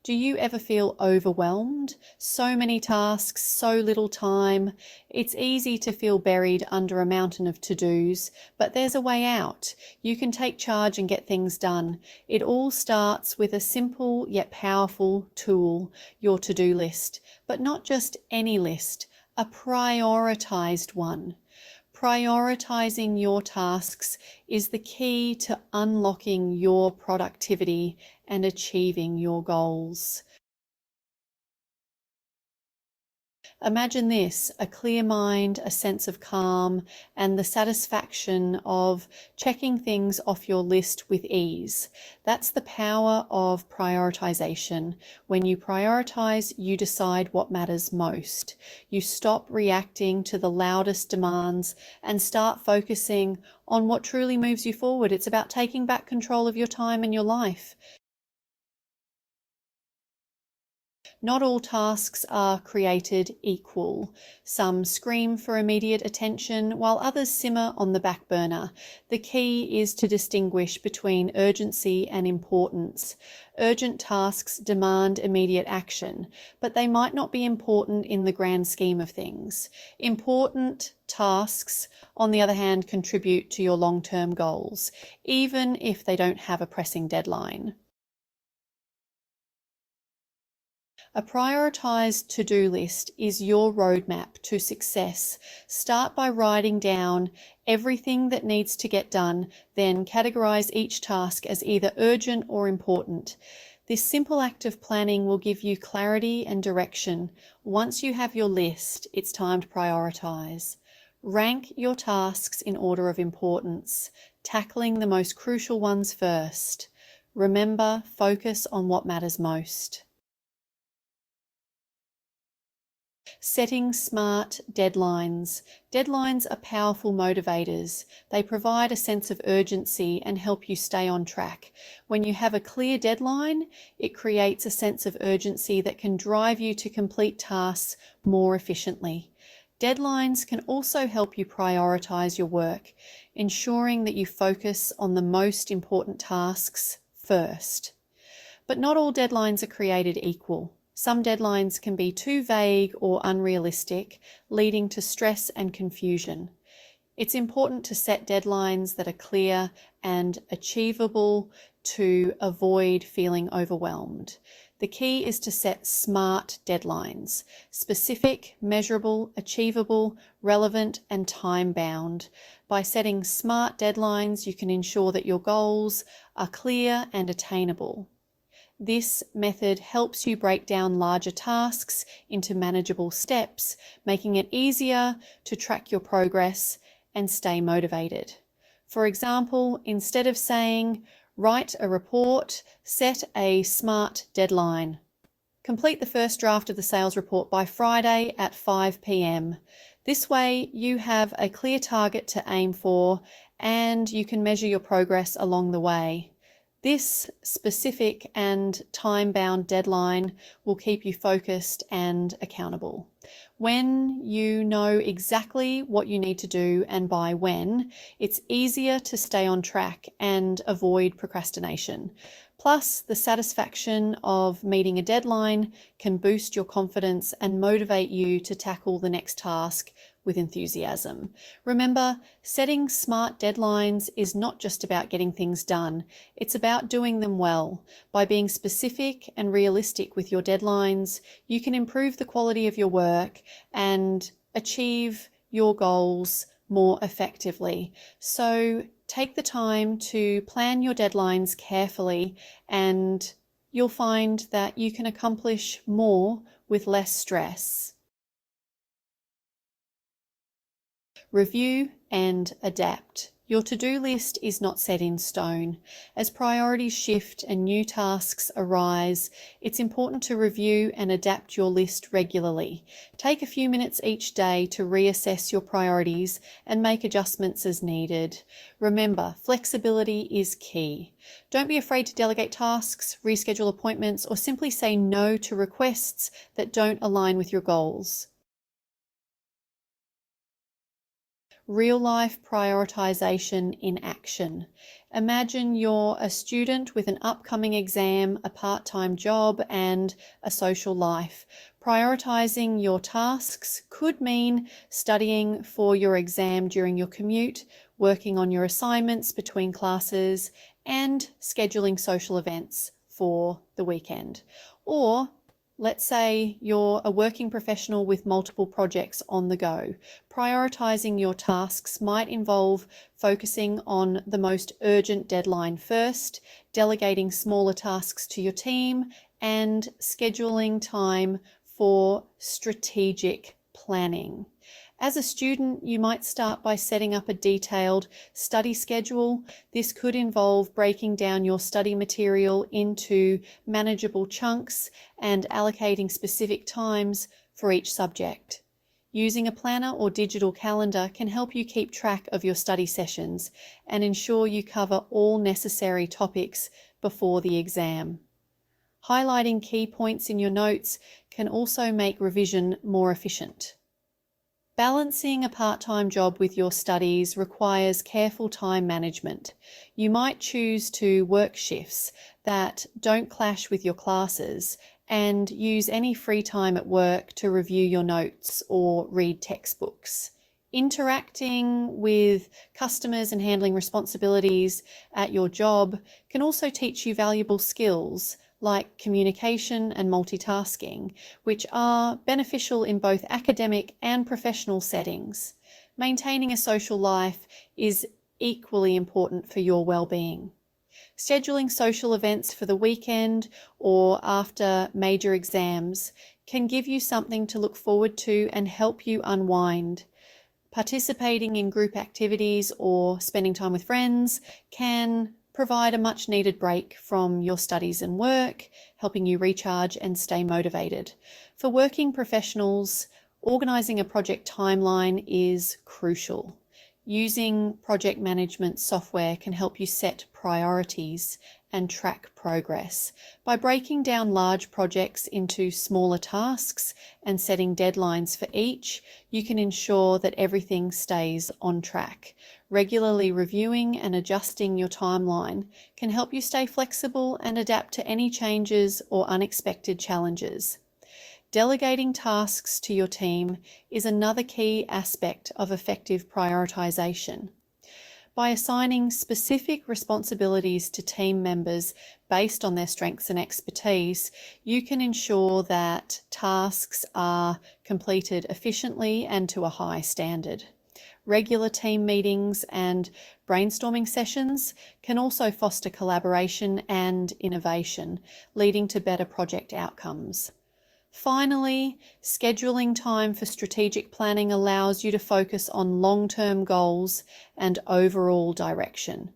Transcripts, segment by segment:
Do you ever feel overwhelmed? So many tasks, so little time. It's easy to feel buried under a mountain of to-dos, but there's a way out. You can take charge and get things done. It all starts with a simple yet powerful tool, your to-do list, but not just any list, a prioritized one. Prioritizing your tasks is the key to unlocking your productivity and achieving your goals. Imagine this, a clear mind, a sense of calm, and the satisfaction of checking things off your list with ease. That's the power of prioritization. When you prioritize, you decide what matters most. You stop reacting to the loudest demands and start focusing on what truly moves you forward. It's about taking back control of your time and your life. Not all tasks are created equal. Some scream for immediate attention, while others simmer on the back burner. The key is to distinguish between urgency and importance. Urgent tasks demand immediate action, but they might not be important in the grand scheme of things. Important tasks, on the other hand, contribute to your long-term goals, even if they don't have a pressing deadline. A prioritized to-do list is your roadmap to success. Start by writing down everything that needs to get done, then categorize each task as either urgent or important. This simple act of planning will give you clarity and direction. Once you have your list, it's time to prioritize. Rank your tasks in order of importance, tackling the most crucial ones first. Remember, focus on what matters most. Setting smart deadlines. Deadlines are powerful motivators. They provide a sense of urgency and help you stay on track. When you have a clear deadline, it creates a sense of urgency that can drive you to complete tasks more efficiently. Deadlines can also help you prioritize your work, ensuring that you focus on the most important tasks first. But not all deadlines are created equal. Some deadlines can be too vague or unrealistic, leading to stress and confusion. It's important to set deadlines that are clear and achievable to avoid feeling overwhelmed. The key is to set smart deadlines: specific, measurable, achievable, relevant, and time-bound. By setting smart deadlines, you can ensure that your goals are clear and attainable. This method helps you break down larger tasks into manageable steps, making it easier to track your progress and stay motivated. For example, instead of saying, write a report, set a SMART deadline. Complete the first draft of the sales report by Friday at 5 p.m. This way you have a clear target to aim for and you can measure your progress along the way. This specific and time-bound deadline will keep you focused and accountable. When you know exactly what you need to do and by when, it's easier to stay on track and avoid procrastination. Plus, the satisfaction of meeting a deadline can boost your confidence and motivate you to tackle the next task with enthusiasm. Remember, setting smart deadlines is not just about getting things done, it's about doing them well. By being specific and realistic with your deadlines, you can improve the quality of your work and achieve your goals more effectively. So take the time to plan your deadlines carefully and you'll find that you can accomplish more with less stress. Review and adapt. Your to-do list is not set in stone. As priorities shift and new tasks arise, it's important to review and adapt your list regularly. Take a few minutes each day to reassess your priorities and make adjustments as needed. Remember, flexibility is key. Don't be afraid to delegate tasks, reschedule appointments, or simply say no to requests that don't align with your goals. Real-life prioritization in action. Imagine you're a student with an upcoming exam, a part-time job, and a social life. Prioritizing your tasks could mean studying for your exam during your commute, working on your assignments between classes, and scheduling social events for the weekend. Or let's say you're a working professional with multiple projects on the go. Prioritizing your tasks might involve focusing on the most urgent deadline first, delegating smaller tasks to your team, and scheduling time for strategic planning. As a student, you might start by setting up a detailed study schedule. This could involve breaking down your study material into manageable chunks and allocating specific times for each subject. Using a planner or digital calendar can help you keep track of your study sessions and ensure you cover all necessary topics before the exam. Highlighting key points in your notes can also make revision more efficient. Balancing a part-time job with your studies requires careful time management. You might choose to work shifts that don't clash with your classes and use any free time at work to review your notes or read textbooks. Interacting with customers and handling responsibilities at your job can also teach you valuable skills like communication and multitasking, which are beneficial in both academic and professional settings. Maintaining a social life is equally important for your well-being. Scheduling social events for the weekend or after major exams can give you something to look forward to and help you unwind. Participating in group activities or spending time with friends can provide a much needed break from your studies and work, helping you recharge and stay motivated. For working professionals, organising a project timeline is crucial. Using project management software can help you set priorities and track progress. By breaking down large projects into smaller tasks and setting deadlines for each, you can ensure that everything stays on track. Regularly reviewing and adjusting your timeline can help you stay flexible and adapt to any changes or unexpected challenges. Delegating tasks to your team is another key aspect of effective prioritization. By assigning specific responsibilities to team members based on their strengths and expertise, you can ensure that tasks are completed efficiently and to a high standard. Regular team meetings and brainstorming sessions can also foster collaboration and innovation, leading to better project outcomes. Finally, scheduling time for strategic planning allows you to focus on long-term goals and overall direction.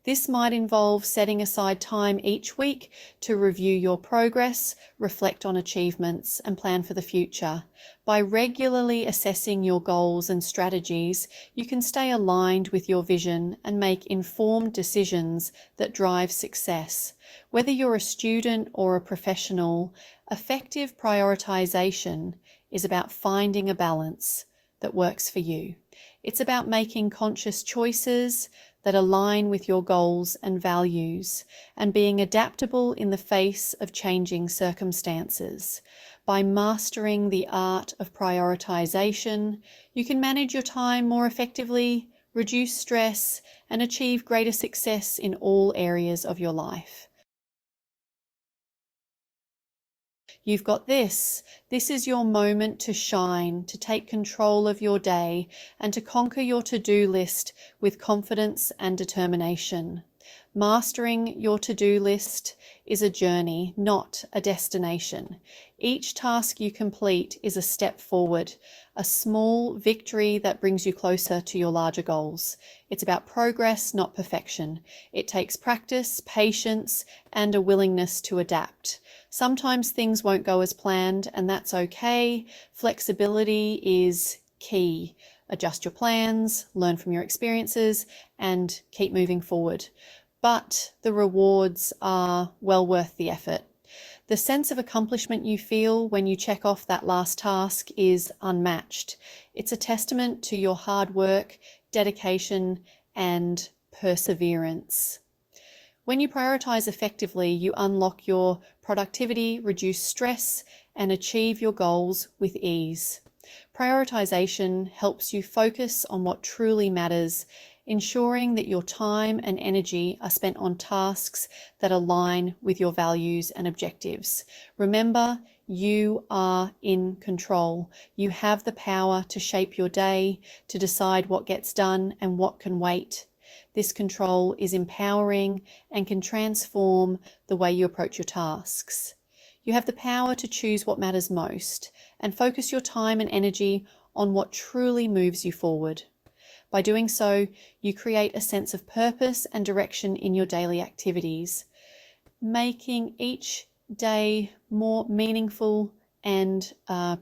This might involve setting aside time each week to review your progress, reflect on achievements, and plan for the future. By regularly assessing your goals and strategies, you can stay aligned with your vision and make informed decisions that drive success. Whether you're a student or a professional, effective prioritization is about finding a balance that works for you. It's about making conscious choices that align with your goals and values and being adaptable in the face of changing circumstances. By mastering the art of prioritization, you can manage your time more effectively, reduce stress, and achieve greater success in all areas of your life. You've got this. This is your moment to shine, to take control of your day, and to conquer your to-do list with confidence and determination. Mastering your to-do list is a journey, not a destination. Each task you complete is a step forward, a small victory that brings you closer to your larger goals. It's about progress, not perfection. It takes practice, patience, and a willingness to adapt. Sometimes things won't go as planned, and that's okay. Flexibility is key. Adjust your plans, learn from your experiences, and keep moving forward. But the rewards are well worth the effort. The sense of accomplishment you feel when you check off that last task is unmatched. It's a testament to your hard work, dedication, and perseverance. When you prioritize effectively, you unlock your productivity, reduce stress, and achieve your goals with ease. Prioritization helps you focus on what truly matters, ensuring that your time and energy are spent on tasks that align with your values and objectives. Remember, you are in control. You have the power to shape your day, to decide what gets done and what can wait. This control is empowering and can transform the way you approach your tasks. You have the power to choose what matters most and focus your time and energy on what truly moves you forward. By doing so, you create a sense of purpose and direction in your daily activities, making each day more meaningful and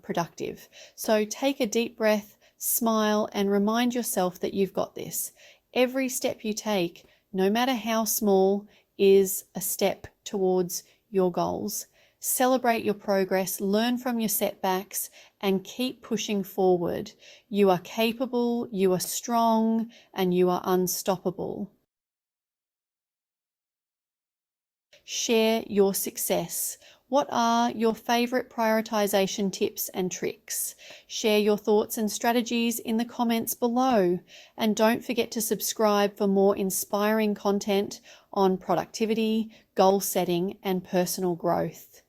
productive. So take a deep breath, smile, and remind yourself that you've got this. Every step you take, no matter how small, is a step towards your goals. Celebrate your progress, learn from your setbacks, and keep pushing forward. You are capable, you are strong, and you are unstoppable. Share your success. What are your favorite prioritization tips and tricks? Share your thoughts and strategies in the comments below. And don't forget to subscribe for more inspiring content on productivity, goal setting, and personal growth.